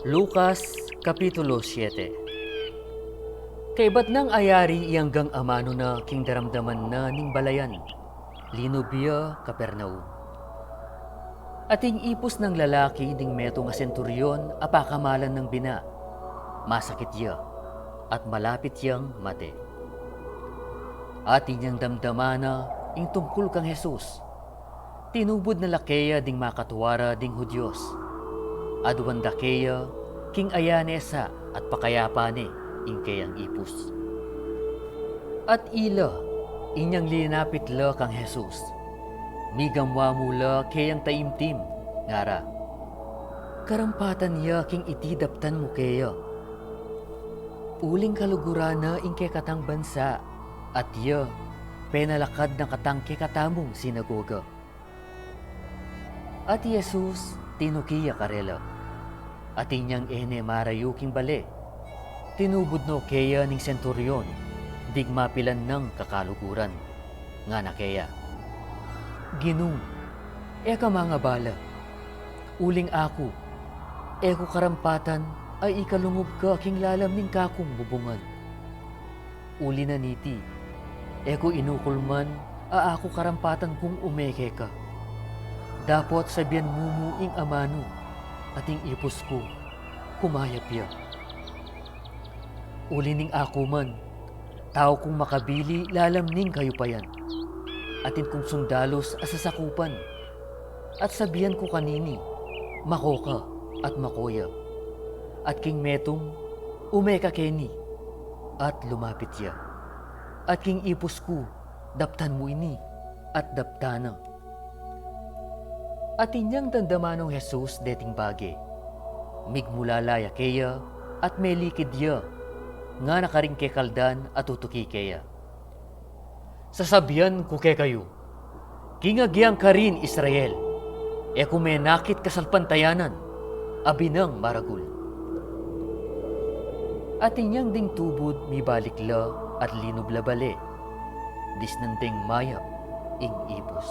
Lucas Kapitulo 7. Kaibat nang ayari iyanggang amano na king daramdaman na ning balayan, linubya Kapernaum. Ating ipos ng lalaki ding meto nga senturyon apakamalan ng bina, masakit iya at malapit yang mate. Ating niyang damdamana ing tungkol kang Jesus, tinubod na lakeya ding makatuwara ding Hudyos, aduan dakeya king ayanesa at pakayapane ing kayang ipus. At ila inyang linapit la kang Jesus, migamwa mula kayang taimtim ngara. Karampatan niya king itidaptan mo kaya. Uling kalugurana ing kay katang bansa at iya penalakad na katang kay katamong sinagoga. At Jesus tinukiya karela. At inyang ene marayuking bale, tinubod no kaya ning senturyon, dig mapilan ng kakaluguran, nga na kaya. Ginoo, eka mga bala, uling ako, eko karampatan ay ikalungob ka king lalam ning kakong bubungan. Uli na niti, eko inukulman, ako karampatan kung umeke ka. Dapat sabihan mumuing amano, ating ipos ko, kumayap ya. Uli ning ako man, tao kong makabili lalamning kayo pa yan. Atin kong sundalos asasakupan. At sabihan ko kanini, makoka at makoya. At king metong, umeka keni, at lumapit ya. At king ipos ko, daptan mo ini, at daptana. At inyang dandamanong Jesus deting bage, migmulalaya kaya at melikid ya, nga nakaring kekaldan at tutuki kaya. Sasabihan ko kay kayo, kingagyang ka rin Israel, e kumenakit kasalpantayanan, abinang maragul. At inyang ding tubod mibalik la at linubla bale, disnandeng mayap ing ipos.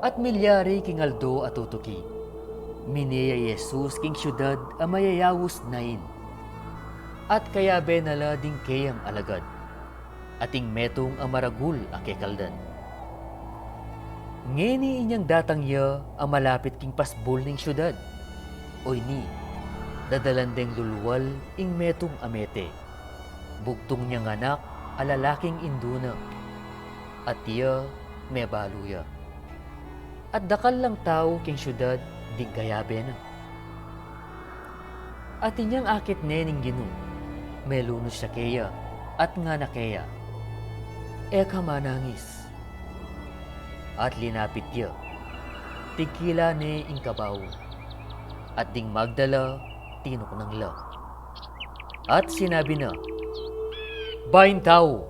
At milyari king aldo at tutuki, mineya Jesus king syudad a mayayawos nain. At kaya benala ding kayang alagad, ating metong amaragul a kekaldan. Ngeni inyang datang ya a malapit king pasbol ning syudad, oy ni, dadalandeng lulwal ing metong amete, bugtong niyang anak a lalaking induna, at iya mebaluya. At dakal lang tao king syudad di gayabe na. At inyang akit nening Ginoo, melunos siya kaya at nga na kaya. Eka manangis. At linapit ya, tigkila ne ing kabaw. At ding magdala, tinok ng la. At sinabi na, bayin tao,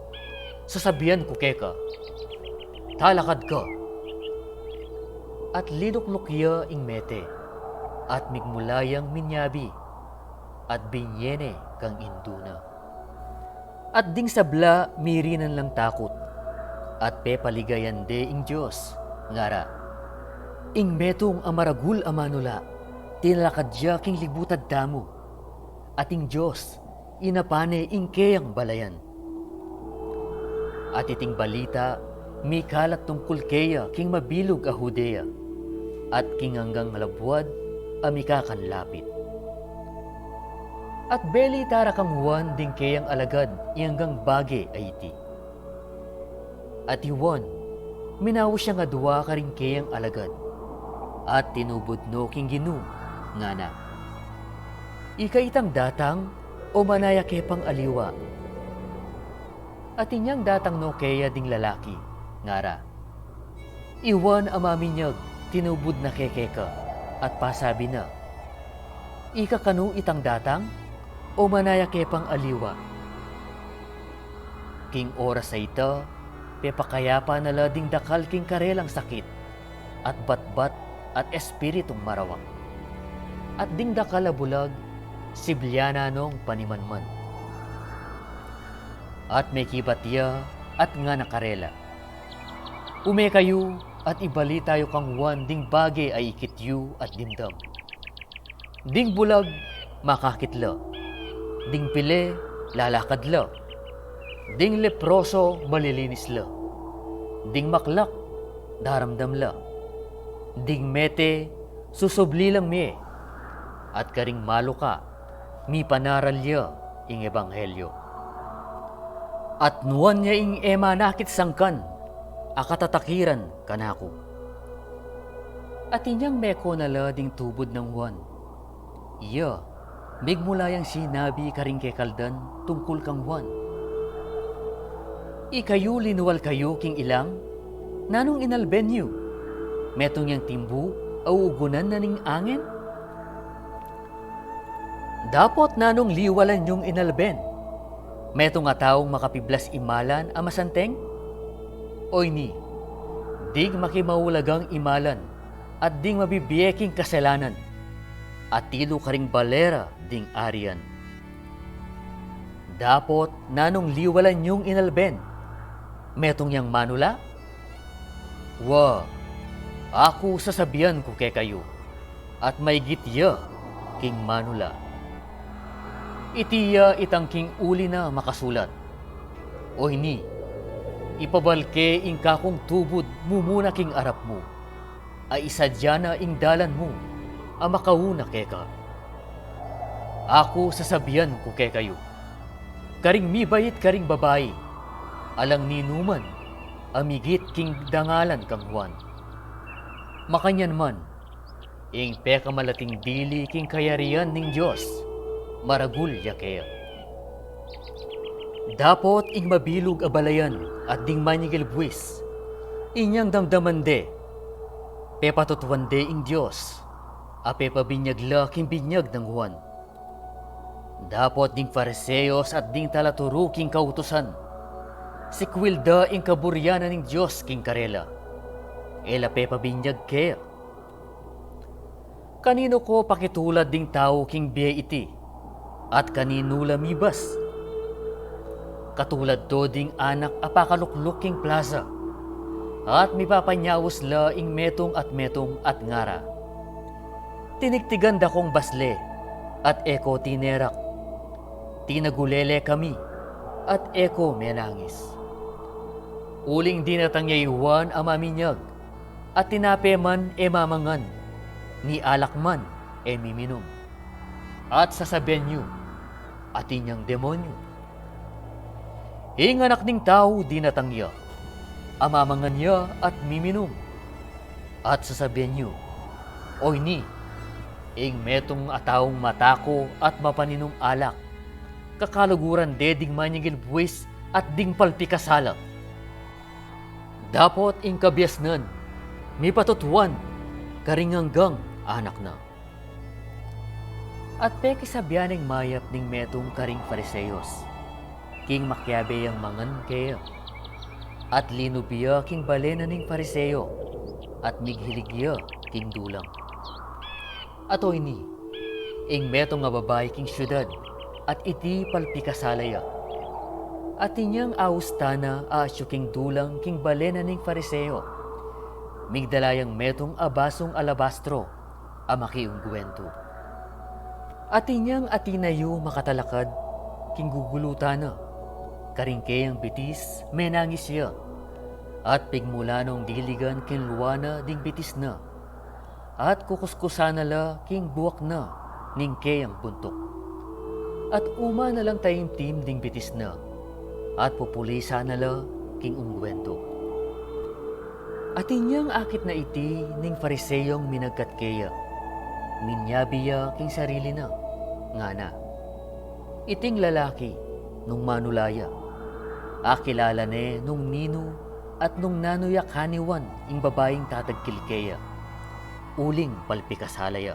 sasabihan ko keka, talakad ka. At linuklukya ing mete, at migmulayang minyabi, at binyene kang induna. At ding sabla mirinan lang takot, at pepaligayan de ing Diyos, ngara. Ing metong amaragul amanula, tinalakadya king libutad damo, at ing Diyos, inapane ing kayang balayan. At iting balita, may kalat tungkol kaya king mabilog a Judea, at king hanggang malabwad amikakan lapit. At beli tara kang Juan ding kayang alagad hanggang bage ay iti. At Juan, minaw siya nga duwa ka rin kayang alagad, at tinubod no king Ginoo nga na. Ika itang datang o manaya kepang aliwa. At inyang datang no kaya ding lalaki, ngara. Iwan amaminyag, tinubod na kekeka, at pasabi na, ika kanu itang datang, o manaya kepang aliwa. King oras sa ita, pepakayapa na lading dakal king karelang sakit, at batbat at espiritong marawak. At ding dakal a bulag, sibyana nong panimanman. At may kibatya at nga nakarela. Ume kayo at ibali tayo kang Juan ding bagay ay ikityu at dimdam. Ding bulag, makakitla. Ding pile, lalakadla. Ding leproso, malilinisla. Ding maklak, daramdamla. Ding mete, susubli lang mi. At karing maluka, mi panaralya ing ebanghelyo. At nuwan niya ing ema nakit sangkan, akatatakiran kanako. At inyang meko nala ding tubod ng Juan. Iya, migmulayang sinabi karing kekaldan tungkol kang Juan. Ikayo linuwal kayo king ilang, nanong inalben niyo, metong yang timbu, auugunan na ning angin? Dapot nanong liwalan yung inalben, metong nga taong makapiblas imalan amasanteng? Oy ni, dig makimawulagang imalan at ding mabibiyeking kasalanan at tilo karing balera ding arian. Dapot nanong liwalan yung inalben, metong yang manula? Wa, ako sasabihan ko kay kayo at may gitya king manula. Itiya itangking uli na makasulat. O ini, ipabalke ing kakong tubod mumuna king arap mo, ay isadya na ing dalan mo, ang makauna keka. Ako sasabihan ko kay kayo, karing mibayit karing babae, alang ninuman, amigit king dangalan kang Juan. Makanyan man, ing peka malating dili king kayarian ning Diyos, maragul yakea. Dapot ing mabilog abalayan at ding manigil buwis, inyang damdamande, pepatutwande ing Diyos, ape pabinyagla king binyag ng Juan. Dapot ding Fariseos at ding talaturo king kautusan, sikwilda ing kaburyanan ning Diyos king karela, ela pepabinyag kea. Kanino ko pakitulad ding tao king biye iti, at kanino lamibas? Katulad do ding anak apakalukluk king plaza, at mipapanyawos la ing metong at ngara. Tinigtigan da kong basle, at eko tinerak. Tinagulele kami, at eko menangis. Uling dinatangyayiwan amaminyag, at tinape man mamangan, ni alak man miminum. At sasabihan nyo, atin niyang demonyo. Ing anak ning tao dinatangya, amamangan niya at miminum. At sasabihan nyo, oy ni, ing metong ataong matako at mapaninong alak, kakaluguran deding manyagil buwis at ding palpikasala. Dapot ing kabiasnan, mipatutuan, karinganggang anak na. At peki sabihan ng mayap ning metong karing Fariseos, king makyabe ang mangan kaya, at linubiya king balena ning Fariseo, at mighiligya king dulang. Atoy ni, ing metong nga babae king syudad, at iti palpikasalaya. At inyang austana aasyo king dulang king balena ning Fariseo, migdalayang metong abasong alabastro, amaki ungguwento. At inyang atinayo makatalakad, king gugulutana, karingkeyang bitis, menangis siya, at pigmulanong diligan king luwana ding bitis na, at kukuskusana la king buwak na, ning keyang buntok. At uma na lang tayong tim ding bitis na, at pupulisa na la king ungwento. At inyang akit na iti ning Fariseyong minagkatkeya, minyabiya king sarili na, nga na. Iting lalaki, nung manulaya, akilala ne nung nino at nung nanuyak haniwan ing babaeng tatagkilkeya, uling palpikasalaya.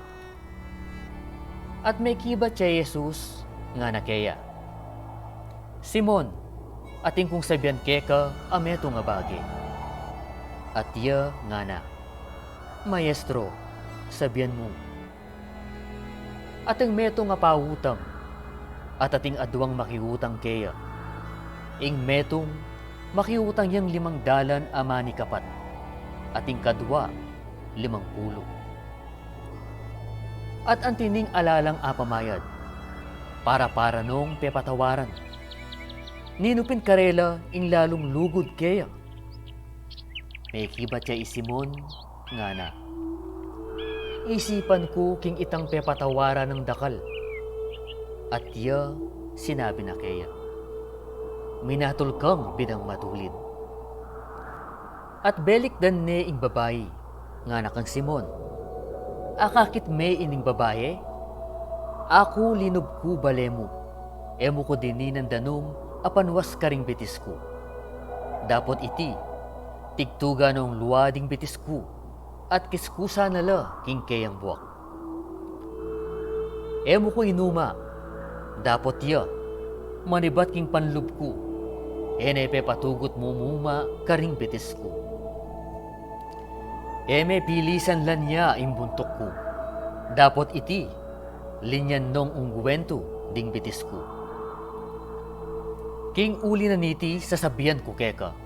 At may kibat siya Jesus, nga na keya. Simon, ating kung sabihan keka, ameto nga bagi. At iya nga na, Maestro, sabihan mo. At ang meto nga pahutang, at ating adwang makiutang keya. Ing metong makiutang yang 5 dalan amani kapat. at ingkadwa 50. At ang tining alalang apamayad, para nung pepatawaran. Ninupin karela ing lalong lugod kaya. May kibat siya isimon nga na. Isipan ko king itang pepatawaran ng dakal. At tiya sinabi na kaya. Minatul kang binang matulid. At belik dan ne ing babayi, nga nakang Simon. Akakit me ining babaye? Ako linub ko balemo, emo ko dinin ng danum, apanwas karing bitis ko. Dapot iti, tigtuga nung luwading bitis ko, at kiskusa nala king kayang buwak. Emo ko inuma, dapot ya, manibat king panlub ko, enepe patugot mumuma karing bitis ko. Eme pilisan lan niya imbuntok ko, dapot iti, linyan nung ungwento ding bitis ko. King uli na niti sasabihan ko keka,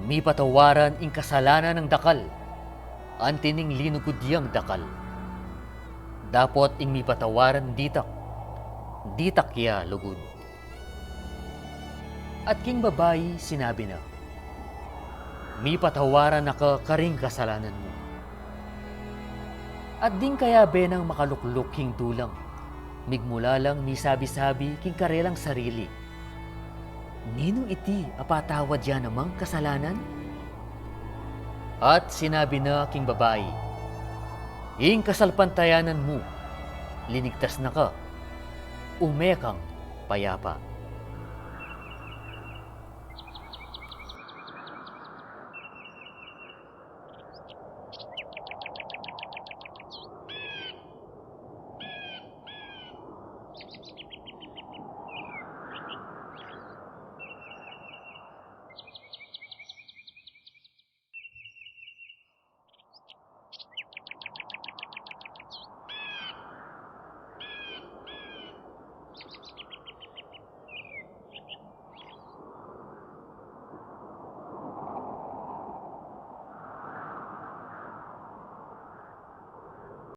mi patawaran ing kasalanan ng dakal, antining linugod yang dakal. Dapot ing mi patawaran ditak ya lugod. At king babayi sinabi na, mi patawaran na ka karing kasalanan mo. At din kaya benang makalukluk king dulang, migmula lang mi sabi-sabi king karelang sarili. Nino iti apatawad yan namang kasalanan? At sinabi na king babayi, ing kasalpantayanan mo, linigtas na ka, umekang payapa.